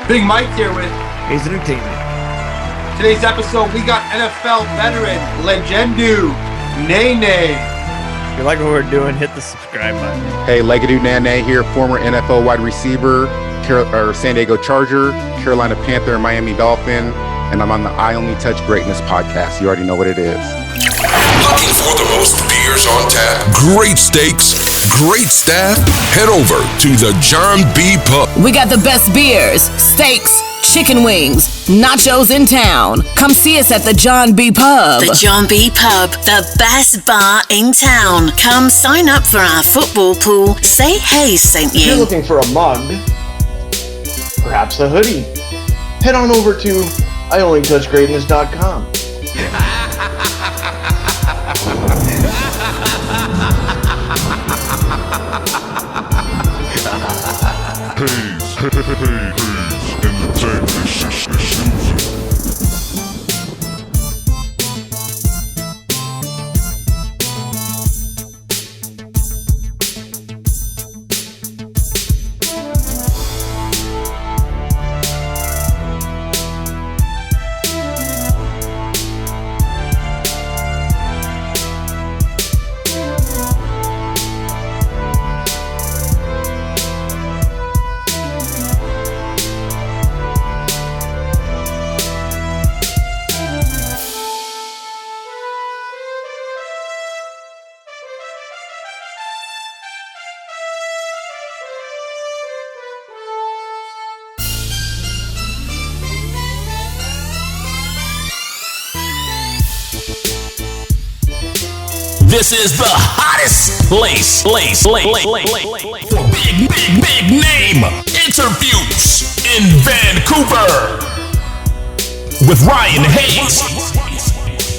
Big Mike here with Hayes Entertainment. today's episode. We got NFL veteran Legedu Naanee. If you like what we're doing, hit the subscribe button. Hey, Legedu Naanee here, former NFL wide receiver, San Diego Charger, Carolina Panther, and Miami Dolphin, and I'm on the I Only Touch Greatness podcast. You already know what it is. Looking for the most beers on tap, great steaks, great staff? Head over to the John B. Pub. We got the best beers, steaks, chicken wings, nachos in town. Come see us at the John B. Pub. The John B. Pub, the best bar in town. Come sign up for our football pool. Say Hayes sent If you're you. looking for a mug, perhaps a hoodie, head on over to IOnlyTouchGreatness.com. This is the hottest place for big name interviews in Vancouver with Ryan Hayes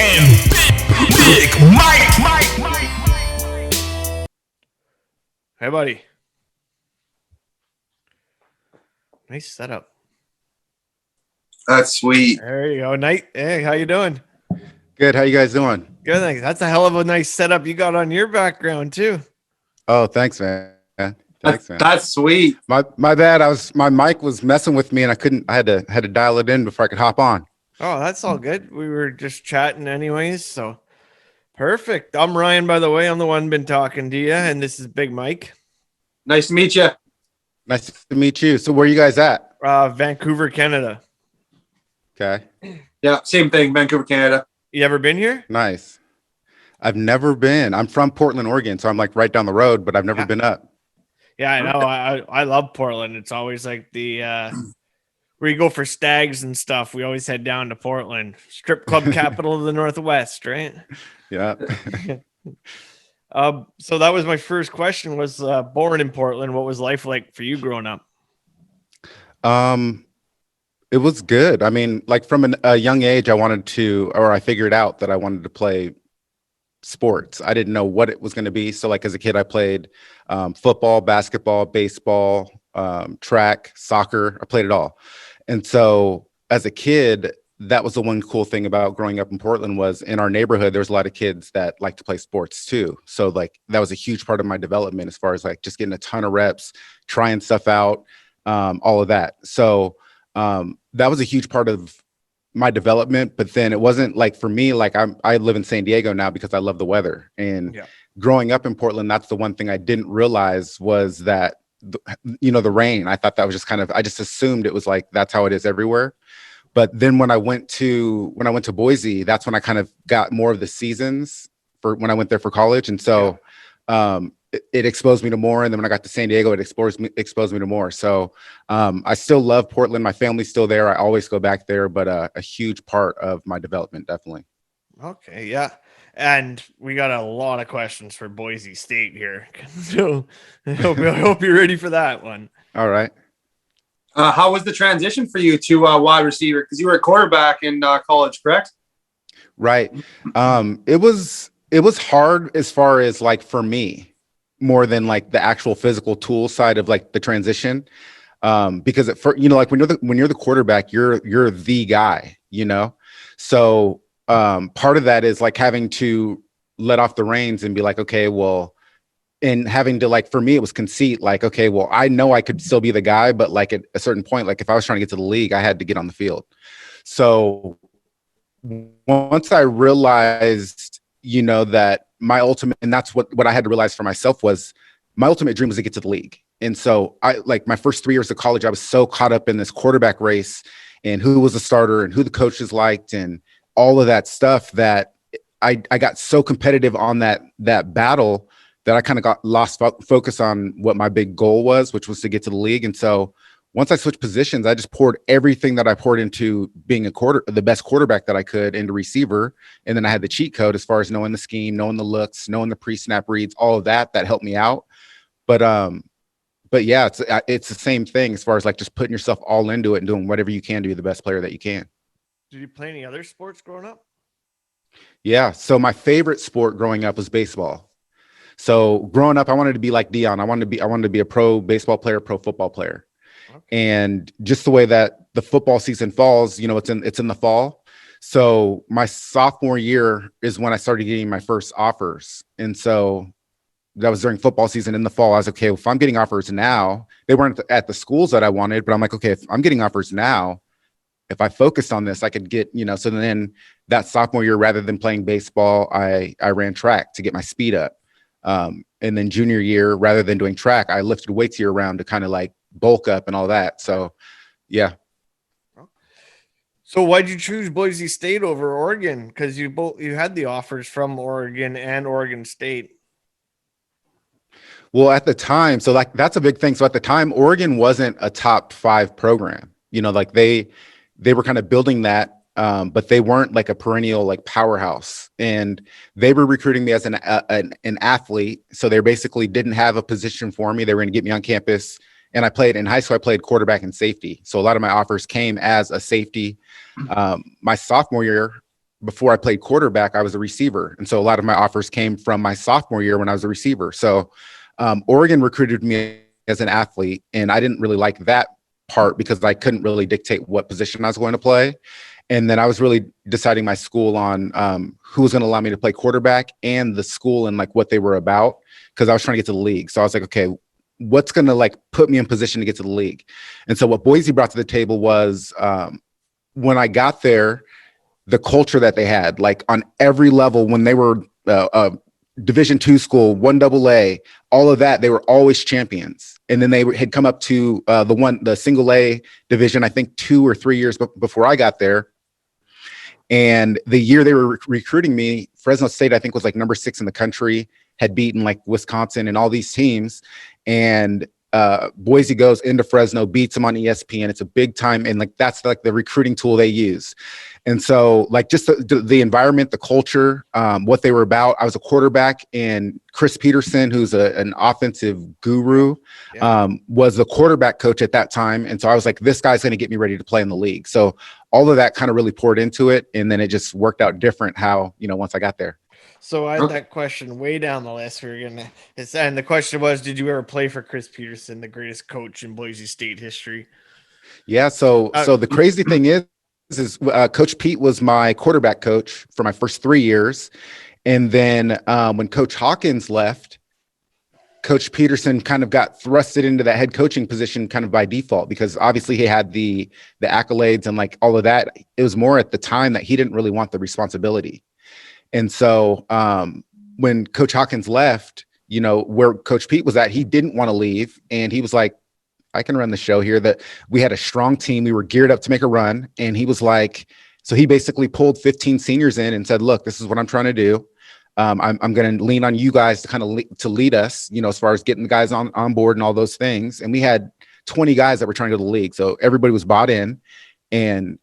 and Big Mike. Hey, buddy. Nice setup. That's sweet. There you go. Hey, how you doing? Good. How you guys doing? Good. Thanks. That's a hell of a nice setup you got on your background too. Oh, thanks, man. Thanks, man. That's sweet. My bad. My mic was messing with me, and I had to dial it in before I could hop on. Oh, that's all good. We were just chatting anyways, so perfect. I'm Ryan, by the way. I'm the one been talking to you, and this is Big Mike. Nice to meet you. Nice to meet you. So, where are you guys at? Vancouver, Canada. Okay. Yeah, same thing. Vancouver, Canada. You ever been here? Nice. I've never been. I'm from Portland, Oregon, so I'm like right down the road, but I've never been up. Yeah, I know. I love Portland. It's always like the where you go for stags and stuff. We always head down to Portland, strip club capital of the Northwest, right? Yeah. So that was my first question. Was born in Portland. What was life like for you growing up? It was good. I mean, like from a young age, I figured out that I wanted to play sports. I didn't know what it was going to be. So like as a kid, I played football, basketball, baseball, track, soccer. I played it all. And so as a kid, that was the one cool thing about growing up in Portland was in our neighborhood, there was a lot of kids that like to play sports too. So like that was a huge part of my development as far as like just getting a ton of reps, trying stuff out, all of that. So that was a huge part of my development, but then it wasn't like for me, like I live in San Diego now because I love the weather. And growing up in Portland, that's the one thing I didn't realize was that, the rain. I thought that was just I just assumed it was like, that's how it is everywhere. But then when I went to Boise, that's when I kind of got more of the seasons for when I went there for college. And so, it exposed me to more. And then when I got to San Diego, it exposed me to more. So I still love Portland. My family's still there. I always go back there, but a huge part of my development, definitely. Okay. Yeah. And we got a lot of questions for Boise State here. So I hope you're ready for that one. All right. How was the transition for you to wide receiver? Because you were a quarterback in college, correct? Right. It was hard as far as like for me, more than like the actual physical tool side of like the transition. Because like when you're the quarterback, you're the guy, So part of that is like having to let off the reins and be like, okay, well, and having to like, for me, it was conceit. Like, okay, well, I know I could still be the guy, but like at a certain point, like if I was trying to get to the league, I had to get on the field. So once I realized, that my ultimate, and that's what I had to realize for myself was my ultimate dream was to get to the league. And so I, like my first 3 years of college, I was so caught up in this quarterback race and who was a starter and who the coaches liked and all of that stuff that I got so competitive on that battle that I kind of got lost focus on what my big goal was, which was to get to the league. And so once I switched positions, I just poured everything that I poured into being the best quarterback that I could into receiver. And then I had the cheat code as far as knowing the scheme, knowing the looks, knowing the pre-snap reads, all of that helped me out. But yeah, it's the same thing as far as like just putting yourself all into it and doing whatever you can to be the best player that you can. Did you play any other sports growing up? Yeah. So my favorite sport growing up was baseball. So growing up, I wanted to be like Dion. I wanted to be a pro baseball player, pro football player. Okay. And just the way that the football season falls, it's in the fall. So my sophomore year is when I started getting my first offers. And so that was during football season in the fall. I was okay, if I'm getting offers now, they weren't at the schools that I wanted, but I'm like, okay, if I'm getting offers now, if I focused on this, I could get, so then that sophomore year, rather than playing baseball, I ran track to get my speed up. And then junior year, rather than doing track, I lifted weights year round to kind of like bulk up and all that. So, yeah. So why'd you choose Boise State over Oregon? Because you had the offers from Oregon and Oregon State. Well, at the time, so like that's a big thing. So at the time, Oregon wasn't a top 5 program. Like they were kind of building that, but they weren't like a perennial like powerhouse. And they were recruiting me as an athlete. So they basically didn't have a position for me. They were going to get me on campus. And I played in high school. I played quarterback and safety. So a lot of my offers came as a safety. My sophomore year, before I played quarterback, I was a receiver. And so a lot of my offers came from my sophomore year when I was a receiver. So Oregon recruited me as an athlete, and I didn't really like that part because I couldn't really dictate what position I was going to play. And then I was really deciding my school on who was going to allow me to play quarterback and the school and like what they were about, because I was trying to get to the league. So I was like, okay, what's going to like put me in position to get to the league? And so what Boise brought to the table was when I got there, the culture that they had, like on every level, when they were Division II school, 1AA, all of that, they were always champions. And then they had come up to the single A division, I think 2 or 3 years before I got there. And the year they were recruiting me, Fresno State, I think was like number 6 in the country, had beaten like Wisconsin and all these teams. And Boise goes into Fresno, beats them on ESPN. It's a big time. And like, that's like the recruiting tool they use. And so like just the environment, the culture, what they were about. I was a quarterback, and Chris Peterson, who's an offensive guru, was the quarterback coach at that time. And so I was like, this guy's going to get me ready to play in the league. So all of that kind of really poured into it. And then it just worked out different how, once I got there. So I had that question way down the list. And the question was, did you ever play for Chris Peterson, the greatest coach in Boise State history? Yeah. So the crazy thing is Coach Pete was my quarterback coach for my first 3 years. And then when Coach Hawkins left, Coach Peterson kind of got thrusted into that head coaching position kind of by default, because obviously he had the accolades and like all of that. It was more at the time that he didn't really want the responsibility. And so when Coach Hawkins left, where Coach Pete was at, he didn't want to leave. And he was like, I can run the show here. That we had a strong team. We were geared up to make a run. And he was like, so he basically pulled 15 seniors in and said, look, this is what I'm trying to do. I'm going to lean on you guys to kind of to lead us, as far as getting the guys on board and all those things. And we had 20 guys that were trying to go to the league. So everybody was bought in. And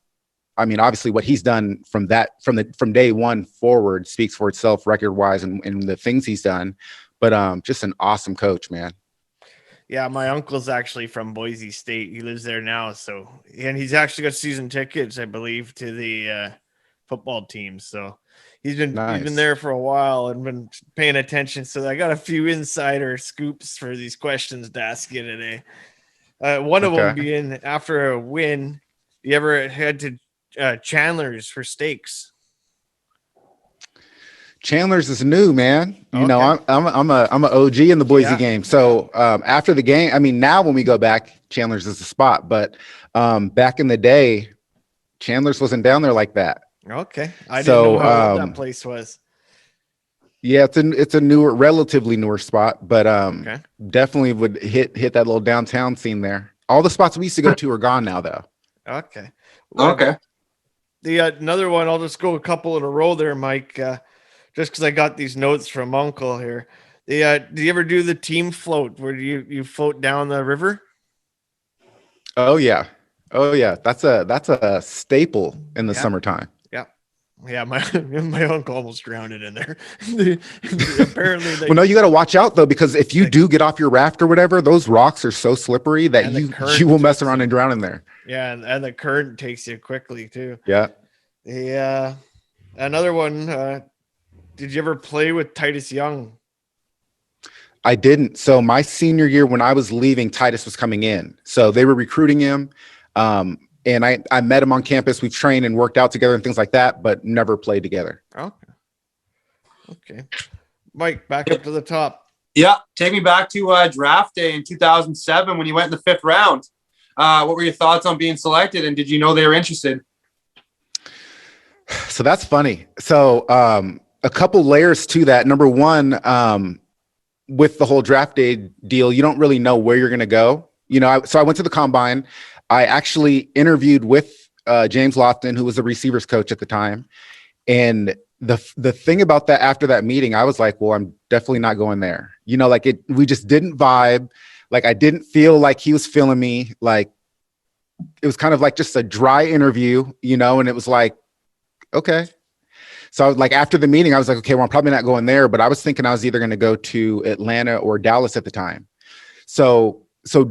I mean, obviously what he's done from day one forward speaks for itself record wise and the things he's done, but just an awesome coach, man. Yeah. My uncle's actually from Boise State. He lives there now. And he's actually got season tickets, I believe, to the football team. So he's been there for a while and been paying attention. So I got a few insider scoops for these questions to ask you today. One of them being, after a win, you ever had to Chandler's for steaks? Chandler's is new, man. You know, Okay. I'm a OG in the Boise Yeah. game. So after the game, I mean, now when we go back, Chandler's is the spot. But back in the day, Chandler's wasn't down there like that. Okay. I didn't So know how old that place was. yeah, it's a newer, relatively newer spot, but Okay. definitely would hit that little downtown scene there. All the spots we used to go to are gone now, though. Okay. Okay. The another one, I'll just go a couple in a row there, Mike. Just because I got these notes from Uncle here. Do you ever do the team float where you float down the river? Oh yeah, That's a staple in the Yeah. summertime. Yeah, my uncle almost drowned in there. Apparently, Well, no, you got to watch out though, because if you do get off your raft or whatever, those rocks are so slippery that And the you current will mess takes around you. and drown in there. yeah, and the current takes you quickly too. Yeah. Yeah, another one. Did you ever play with Titus Young? I didn't. So my senior year, when I was leaving, Titus was coming in. So they were recruiting him. And I met him on campus. We've trained and worked out together and things like that, but never played together. Okay. Mike, back up to the top. Yeah. Take me back to draft day in 2007 when you went in the 5th round. What were your thoughts on being selected, and did you know they were interested? So that's funny. So a couple layers to that. Number one, with the whole draft day deal, you don't really know where you're going to go. You know, so I went to the combine. I actually interviewed with James Lofton, who was the receivers coach at the time. And the thing about that, after that meeting, I was like, well, I'm definitely not going there. You know, like we just didn't vibe. Like I didn't feel like he was feeling me. Like it was kind of like just a dry interview, you know, and it was like, okay. So like after the meeting, I was like, okay, well, I'm probably not going there, but I was thinking I was either going to go to Atlanta or Dallas at the time. So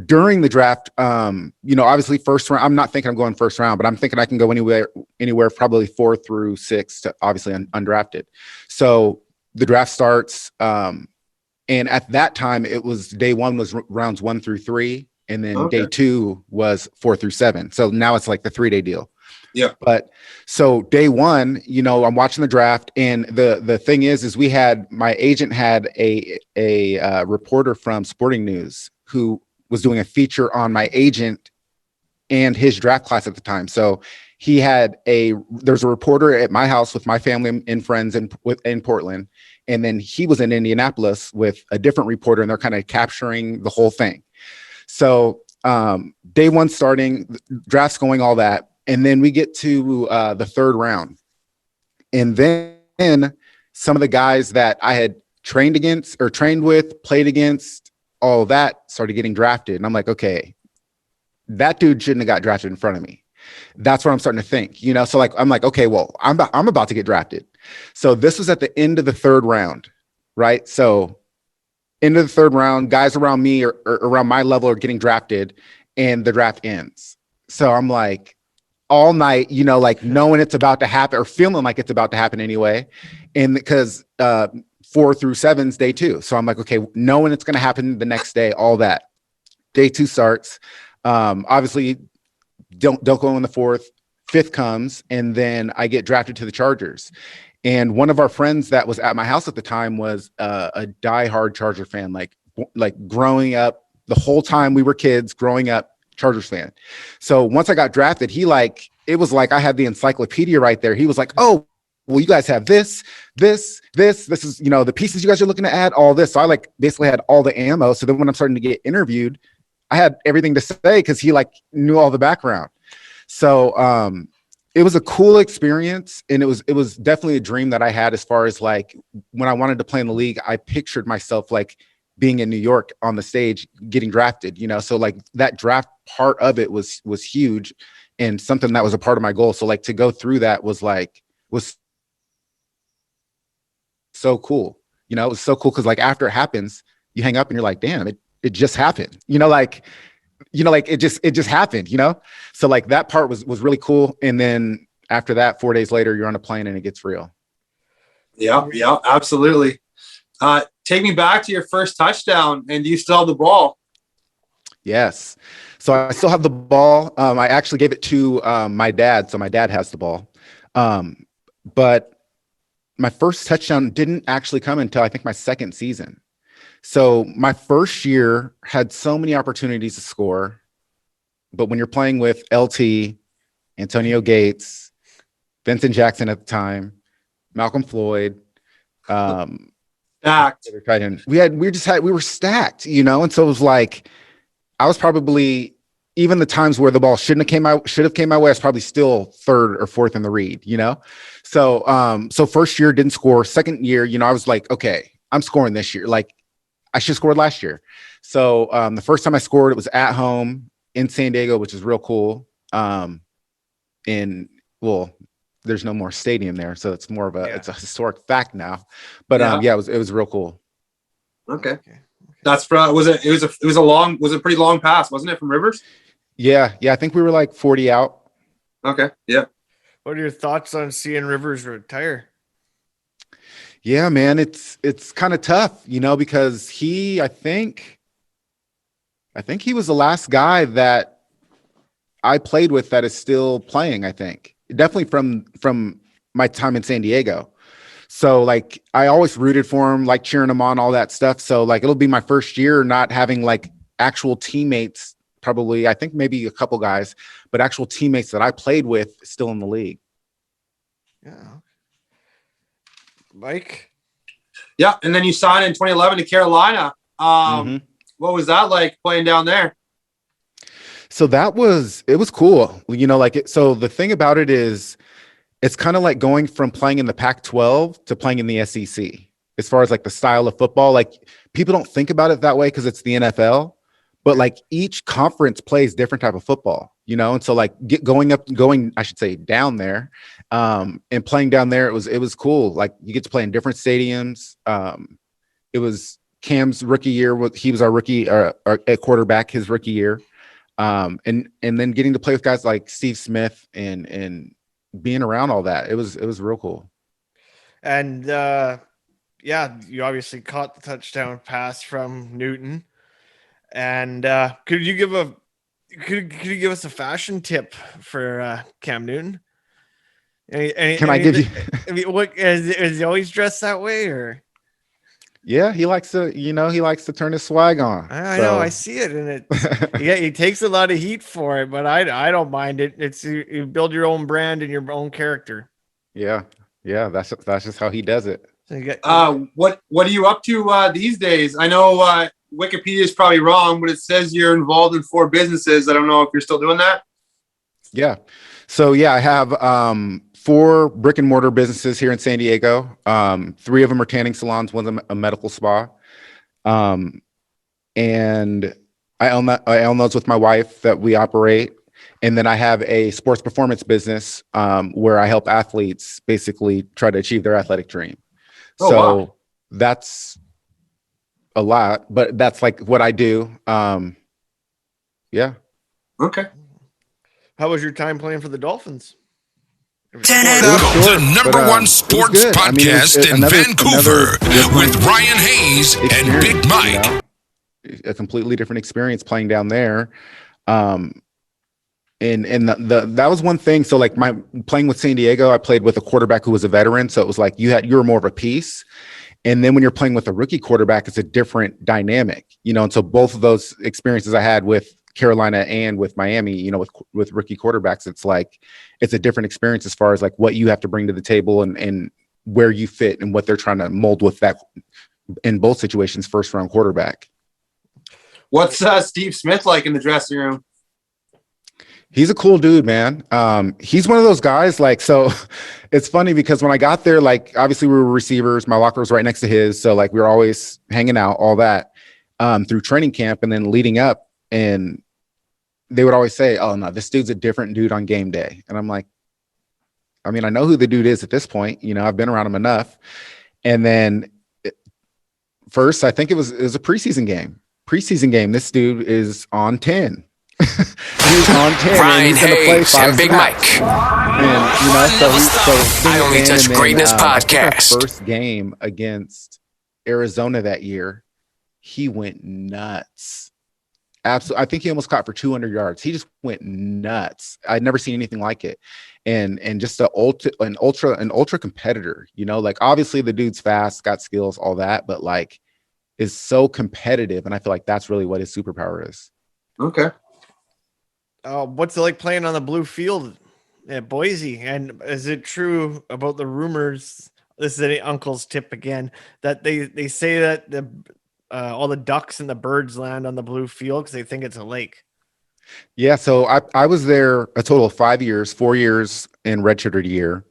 during the draft, you know, obviously first round, I'm not thinking I'm going first round, but I'm thinking I can go anywhere probably 4 through 6 to obviously undrafted. So the draft starts. And at that time it was day 1 was rounds 1 through 3. And then day 2 was 4 through 7. So now it's like the 3-day deal. Yeah. But so day 1, you know, I'm watching the draft, and the thing is my agent had a reporter from Sporting News who was doing a feature on my agent and his draft class at the time. So there's a reporter at my house with my family and friends in Portland. And then he was in Indianapolis with a different reporter, and they're kind of capturing the whole thing. So day 1 starting, drafts going, all that. And then we get to the 3rd round. And then some of the guys that I had trained with, played against, all of that started getting drafted. And I'm like, okay, that dude shouldn't have got drafted in front of me. That's what I'm starting to think, you know? So like, I'm like, okay, well, I'm about to get drafted. So this was at the end of the 3rd round, right? So end of the 3rd round, guys around me or around my level are getting drafted, and the draft ends. So I'm like, all night, you know, like knowing it's about to happen or feeling like it's about to happen anyway. And because 4 through 7's day 2. So I'm like, okay, knowing it's going to happen the next day, all that. Day 2 starts. Obviously don't go in the 4th. 5th comes, and then I get drafted to the Chargers. And one of our friends that was at my house at the time was a diehard Charger fan, like growing up the whole time we were kids, growing up Chargers fan. So once I got drafted, it was like I had the encyclopedia right there. He was like, oh, well, you guys have this is, you know, the pieces you guys are looking to add, all this. So I basically had all the ammo. So then when I'm starting to get interviewed, I had everything to say because he knew all the background. So it was a cool experience, and it was definitely a dream that I had as far as like when I wanted to play in the league. I pictured myself like being in New York on the stage getting drafted, you know. So like that draft part of it was huge and something that was a part of my goal. So like to go through that was so cool. You know, it was so cool because like after it happens, you hang up and you're like, damn, it just happened. You know, like it just happened, you know? So like that part was really cool. And then after that, 4 days later, you're on a plane and it gets real. Yeah, absolutely. Take me back to your first touchdown, and do you still have the ball? Yes. So I still have the ball. I actually gave it to my dad. So my dad has the ball. But my first touchdown didn't actually come until I think my second season. So my first year had so many opportunities to score, but when you're playing with LT, Antonio Gates, Vincent Jackson at the time, Malcolm Floyd, Stacked. we were stacked, you know, and so it was like I was probably, even the times where the ball should have came my way, I was probably still third or fourth in the read, you know. So first year didn't score. Second year, you know, I was like, okay, I'm scoring this year. Like I should have scored last year. So the first time I scored, it was at home in San Diego, which is real cool. There's no more stadium there, so it's more of it's a historic fact now. But it was real cool. Okay. That's was it pretty long pass, wasn't it, from Rivers? Yeah, I think we were like 40 out. Okay. Yeah. What are your thoughts on seeing Rivers retire? Yeah, man, it's kind of tough, you know, because I think he was the last guy that I played with that is still playing, I think. Definitely from my time in San Diego. So like I always rooted for him, like cheering him on, all that stuff. So like it'll be my first year not having like actual teammates, probably, I think maybe a couple guys, but actual teammates that I played with still in the league. Yeah. Mike? Yeah, and then you signed in 2011 to Carolina. What was that like playing down there? So it was cool. You know, so the thing about it is it's kind of like going from playing in the Pac-12 to playing in the SEC as far as like the style of football. Like people don't think about it that way because it's the NFL, but like each conference plays different type of football, you know? And so like going down there and playing down there, it was cool. Like you get to play in different stadiums. It was Cam's rookie year. He was our rookie at quarterback his rookie year. And then getting to play with guys like Steve Smith and being around all that, it was real cool. And you obviously caught the touchdown pass from Newton. And could you give us a fashion tip for Cam Newton? Can I give you? I mean, what is he always dressed that way, or? Yeah, he likes to turn his swag on. I know, I see it, and he takes a lot of heat for it, but I don't mind it. It's you build your own brand and your own character. Yeah, that's just how he does it. So what are you up to these days? I know Wikipedia is probably wrong, but it says you're involved in 4 businesses. I don't know if you're still doing that. Yeah. So I have 4 brick and mortar businesses here in San Diego. 3 of them are tanning salons, one's a medical spa. And I own those with my wife that we operate. And then I have a sports performance business where I help athletes basically try to achieve their athletic dream. Wow. That's a lot, but that's like what I do. Yeah. Okay. How was your time playing for the Dolphins? The number one sports podcast in Vancouver with Ryan Hayes and Big Mike. You know? A completely different experience playing down there. And that was one thing. So like my playing with San Diego, I played with a quarterback who was a veteran. So it was like you were more of a piece. And then when you're playing with a rookie quarterback, it's a different dynamic, you know? And so both of those experiences I had with Carolina and with Miami, you know, with rookie quarterbacks, it's a different experience as far as like what you have to bring to the table and where you fit and what they're trying to mold with that in both situations, first round quarterback. What's Steve Smith like in the dressing room? He's a cool dude, man. He's one of those guys, like, so it's funny because when I got there, like, obviously we were receivers, my locker was right next to his. So like, we were always hanging out, all that, through training camp and then leading up. And they would always say, oh no, this dude's a different dude on game day. And I'm like, I mean, I know who the dude is at this point, you know, I've been around him enough. And then first, I think it was a preseason game. This dude is on 10. He's on 10. Ryan Hayes and Big Mike. And, you know, so I Only Touch Greatness podcast. First game against Arizona that year, he went nuts. Absolutely. I think he almost caught for 200 yards. He just went nuts. I'd never seen anything like it. and just an ultra competitor, you know, like obviously the dude's fast, got skills, all that, but like is so competitive. And I feel like that's really what his superpower is. Okay. What's it like playing on the blue field at Boise? And is it true about the rumors? This is an uncle's tip again, that they say that all the ducks and the birds land on the blue field because they think it's a lake. Yeah. So I was there a total of 5 years, 4 years in redshirted year.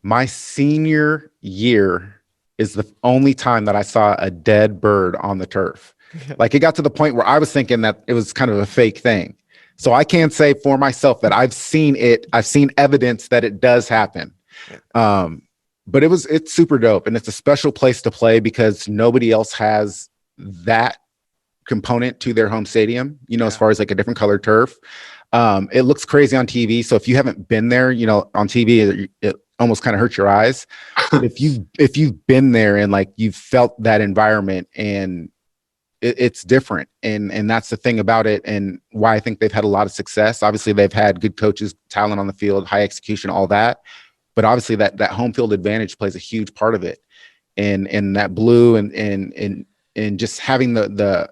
My senior year is the only time that I saw a dead bird on the turf. Like it got to the point where I was thinking that it was kind of a fake thing. So I can't say for myself that I've seen it. I've seen evidence that it does happen. But it's super dope. And it's a special place to play because nobody else has that component to their home stadium, you know, as far as like a different color turf. It looks crazy on TV. So if you haven't been there, you know, on TV, it almost kind of hurts your eyes. If you've been there and like you've felt that environment, and it's different. And that's the thing about it, and why I think they've had a lot of success. Obviously they've had good coaches, talent on the field, high execution, all that. But obviously that home field advantage plays a huge part of it. And that blue and just having the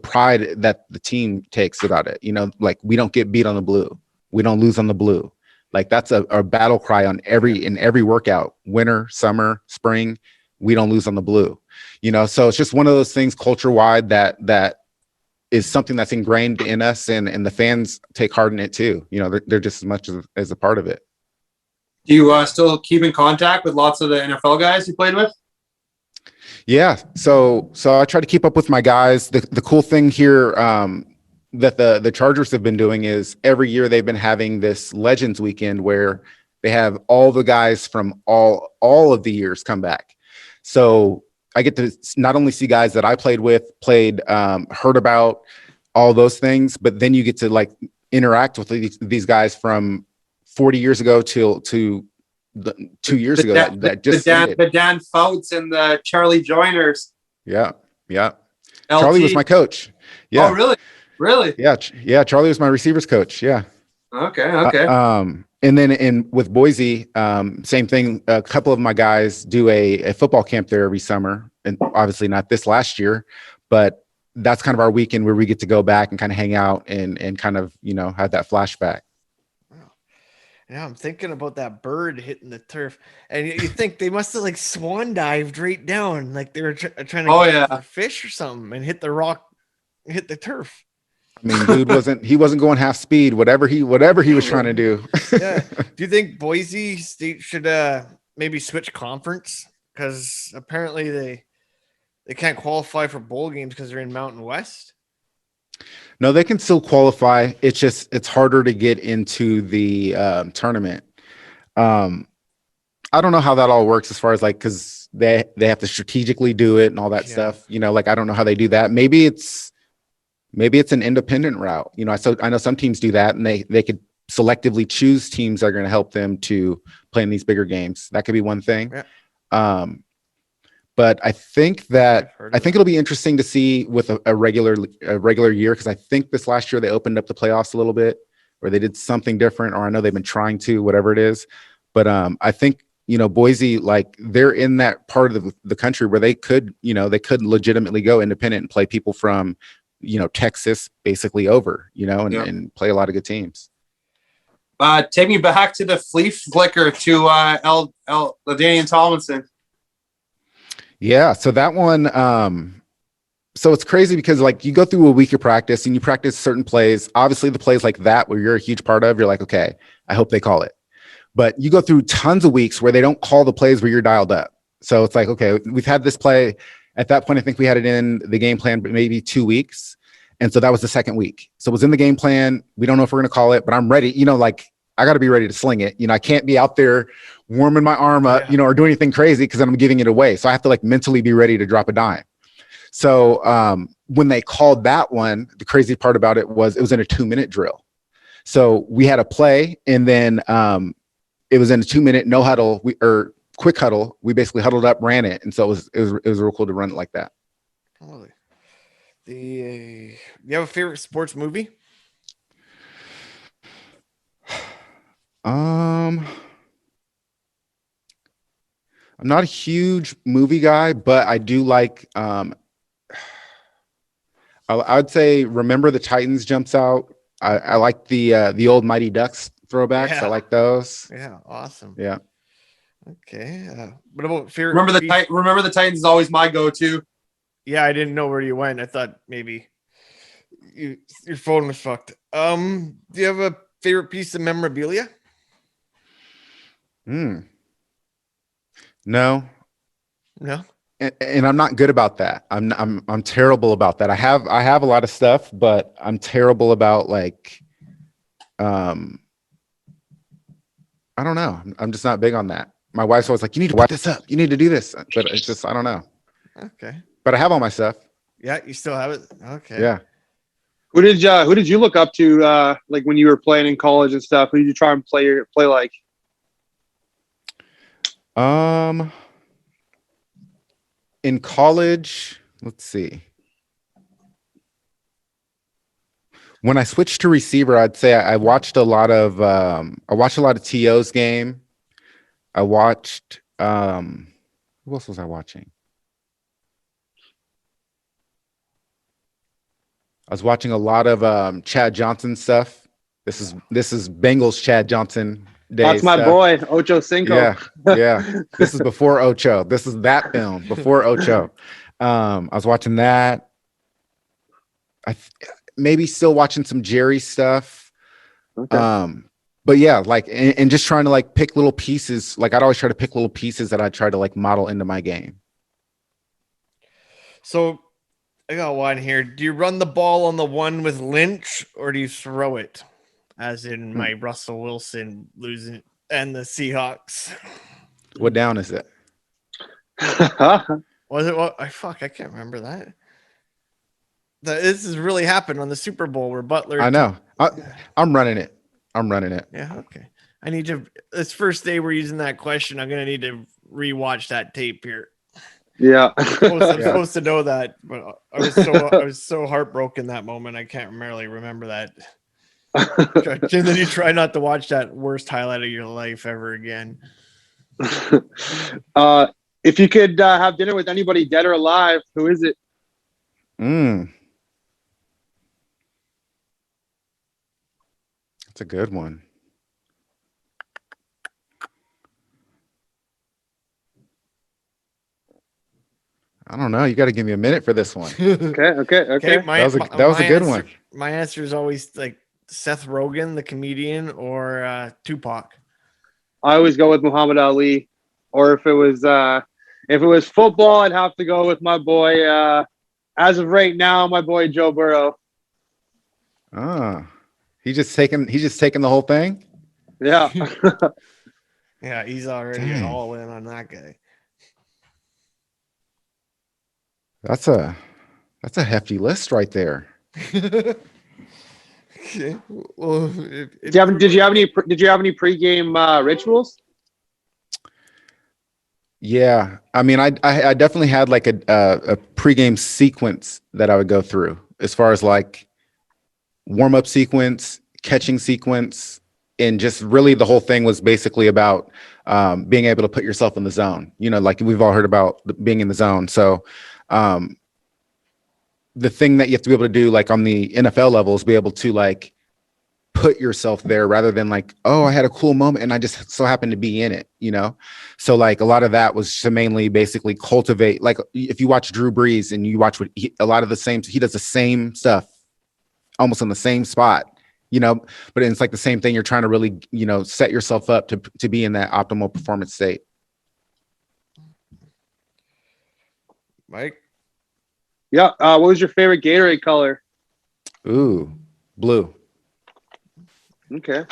pride that the team takes about it, you know, like we don't get beat on the blue. We don't lose on the blue. Like that's a battle cry in every workout, winter, summer, spring, we don't lose on the blue, you know? So it's just one of those things culture wide that is something that's ingrained in us, and the fans take heart in it too. You know, they're just as much as a part of it. Do you still keep in contact with lots of the NFL guys you played with? Yeah. So I try to keep up with my guys. The cool thing here that the Chargers have been doing is every year they've been having this Legends weekend where they have all the guys from all of the years come back. So I get to not only see guys that I played with, heard about, all those things, but then you get to like interact with these guys from 40 years ago to 2 years ago that just the Dan Fouts and the Charlie Joiners. Yeah. LT. Charlie was my coach. Yeah. Oh, really? Yeah. Charlie was my receivers coach. Yeah. Okay. And then with Boise, same thing. A couple of my guys do a football camp there every summer, and obviously not this last year, but that's kind of our weekend where we get to go back and kind of hang out and kind of, you know, have that flashback. Yeah, I'm thinking about that bird hitting the turf, and you think they must have like swan dived right down, like they were trying to get a fish or something, and hit the rock, hit the turf. I mean, dude wasn't going half speed, whatever he was trying to do. Yeah. Do you think Boise State should maybe switch conference? Because apparently they can't qualify for bowl games because they're in Mountain West. No, they can still qualify. It's harder to get into the tournament. I don't know how that all works as far as like, because they have to strategically do it and all that stuff. You know, like I don't know how they do that. Maybe it's an independent route. You know, I know some teams do that, and they could selectively choose teams that are going to help them to play in these bigger games. That could be one thing. Yeah. But I think it'll be interesting to see with a regular year, because I think this last year they opened up the playoffs a little bit, or they did something different, or I know they've been trying to, whatever it is. But I think, you know, Boise, like they're in that part of the country where they could legitimately go independent and play people from, you know, Texas basically over, you know, and play a lot of good teams. Take me back to the flea flicker to LaDainian Tomlinson. Yeah, so that one, so it's crazy because like you go through a week of practice and you practice certain plays. Obviously the plays like that where you're a huge part of, you're like, okay, I hope they call it. But you go through tons of weeks where they don't call the plays where you're dialed up. So it's like, okay, we've had this play. At that point, I think we had it in the game plan, but maybe 2 weeks. And so that was the second week. So it was in the game plan. We don't know if we're going to call it, but I'm ready. You know, like I got to be ready to sling it. You know, I can't be out there warming my arm up, you know, or doing anything crazy because I'm giving it away. So I have to like mentally be ready to drop a dime. So when they called that one, the crazy part about it was in a 2-minute drill. So we had a play, and then it was in a 2-minute no huddle or quick huddle. We basically huddled up, ran it, and so it was real cool to run it like that. Totally. You have a favorite sports movie? I'm not a huge movie guy, but I do like I'd say Remember the Titans jumps out. I like the old Mighty Ducks throwbacks. Yeah. I like those. Yeah, awesome. Yeah. Okay. What about favorite? Remember the Titans is always my go-to. Yeah, I didn't know where you went. I thought maybe your phone was fucked. Do you have a favorite piece of memorabilia? No. No. And I'm not good about that. I'm terrible about that. I have a lot of stuff, but I'm terrible about like I don't know. I'm just not big on that. My wife's always like, you need to put this up. You need to do this. But it's just I don't know. Okay. But I have all my stuff. Yeah, you still have it? Okay. Yeah. Who did you look up to like when you were playing in college and stuff? Who did you try and play like? In college, let's see. When I switched to receiver, I'd say I watched a lot of TO's game. I watched who else was I watching? I was watching a lot of Chad Johnson stuff. This is Bengals Chad Johnson days. That's my boy, Ocho Cinco. Yeah. This is before Ocho. This is that film before Ocho. I was watching that. Maybe still watching some Jerry stuff. Okay. But yeah, like and just trying to like pick little pieces. Like I'd always try to pick little pieces that I'd try to like model into my game. So I got one here. Do you run the ball on the one with Lynch or do you throw it? As in my Russell Wilson losing and the Seahawks. What down is it? Was it what? I can't remember that. This has really happened on the Super Bowl where Butler. I know. I'm running it. Yeah. Okay. I need to. This first day we're using that question. I'm gonna need to rewatch that tape here. Yeah. I'm supposed to know that, but I was so heartbroken that moment. I can't really remember that. And then you try not to watch that worst highlight of your life ever again. If you could have dinner with anybody dead or alive, who is it? That's a good one. I don't know. You got to give me a minute for this one. Okay. That was a good one. My answer is always like Seth Rogen, the comedian, or Tupac. I always go with Muhammad Ali, or if it was football, I'd have to go with my boy. As of right now, my boy Joe Burrow. He's just taking the whole thing. Yeah. Yeah, he's already all in on that guy. That's a hefty list right there. Okay. Well, did you have any pregame rituals? Yeah, I mean, I definitely had like a pregame sequence that I would go through as far as like warm up sequence, catching sequence, and just really the whole thing was basically about being able to put yourself in the zone. You know, like we've all heard about being in the zone. So the thing that you have to be able to do like on the NFL level is be able to like put yourself there rather than like, oh, I had a cool moment and I just so happened to be in it, you know? So like a lot of that was to mainly basically cultivate, like if you watch Drew Brees and you watch he does the same stuff almost in the same spot, you know, but it's like the same thing. You're trying to really, you know, set yourself up to be in that optimal performance state. Mike? Yeah. What was your favorite Gatorade color? Ooh, blue. Okay.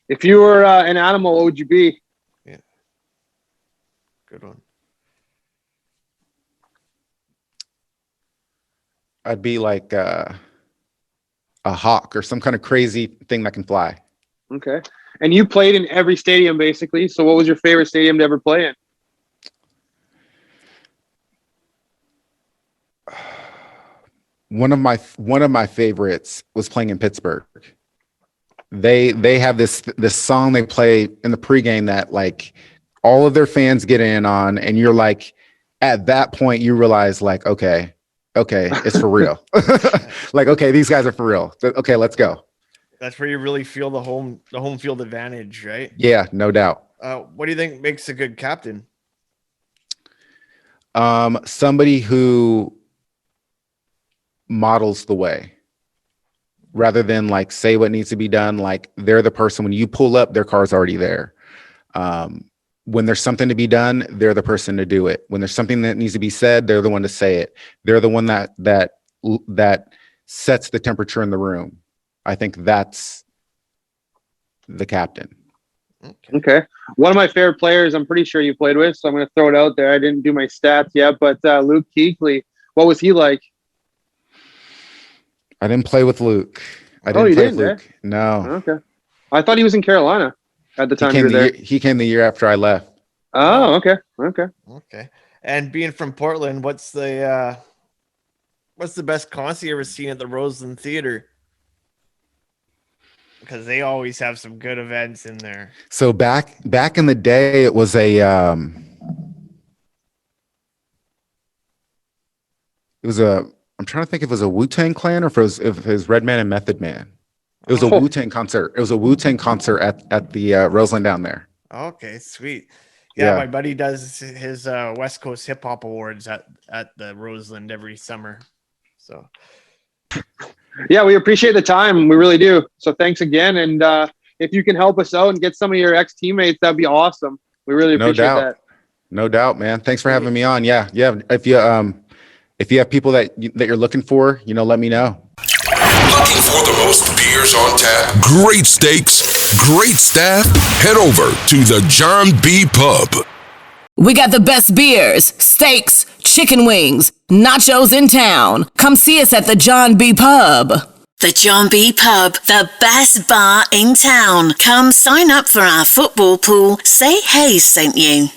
If you were an animal, what would you be? Yeah. Good one. I'd be like a hawk or some kind of crazy thing that can fly. Okay. And you played in every stadium basically. So what was your favorite stadium to ever play in? One of my favorites was playing in Pittsburgh. they have this song they play in the pregame that like all of their fans get in on, and you're like, at that point you realize like, okay, it's for real. Like, okay, these guys are for real. Okay, let's go. That's where you really feel the home field advantage, right? Yeah, no doubt. What do you think makes a good captain? Somebody who models the way rather than like say what needs to be done. Like they're the person, when you pull up, their car's already there. When there's something to be done, they're the person to do it. When there's something that needs to be said, they're the one to say it. They're the one that sets the temperature in the room. I think that's the captain. Okay. One of my favorite players, I'm pretty sure you played with, so I'm going to throw it out there. I didn't do my stats yet, but Luke Kuechly, what was he like? I didn't play with Luke. I you didn't play with didn't, Luke. No. Okay. I thought he was in Carolina at the time you were there. He came the year after I left. Oh, okay. Okay. And being from Portland, what's the best concert you ever seen at the Roseland Theater? Because they always have some good events in there. So back in the day, it was I'm trying to think if it was a Wu-Tang Clan or if it was Redman and Method Man. It was a Wu-Tang concert. It was a Wu-Tang concert at the Roseland down there. Okay, sweet. Yeah, my buddy does his West Coast Hip Hop Awards at the Roseland every summer. So yeah, we appreciate the time. We really do. So thanks again. And if you can help us out and get some of your ex-teammates, that'd be awesome. We really appreciate that. No doubt, man. Thanks for having me on. Yeah. If you have people that you're looking for, let me know. Looking for the most beers on tap, great steaks, great staff? Head over to the John B. Pub. We got the best beers, steaks, chicken wings, nachos in town. Come see us at the John B. Pub. The John B. Pub, the best bar in town. Come sign up for our football pool. Say Hayes sent you.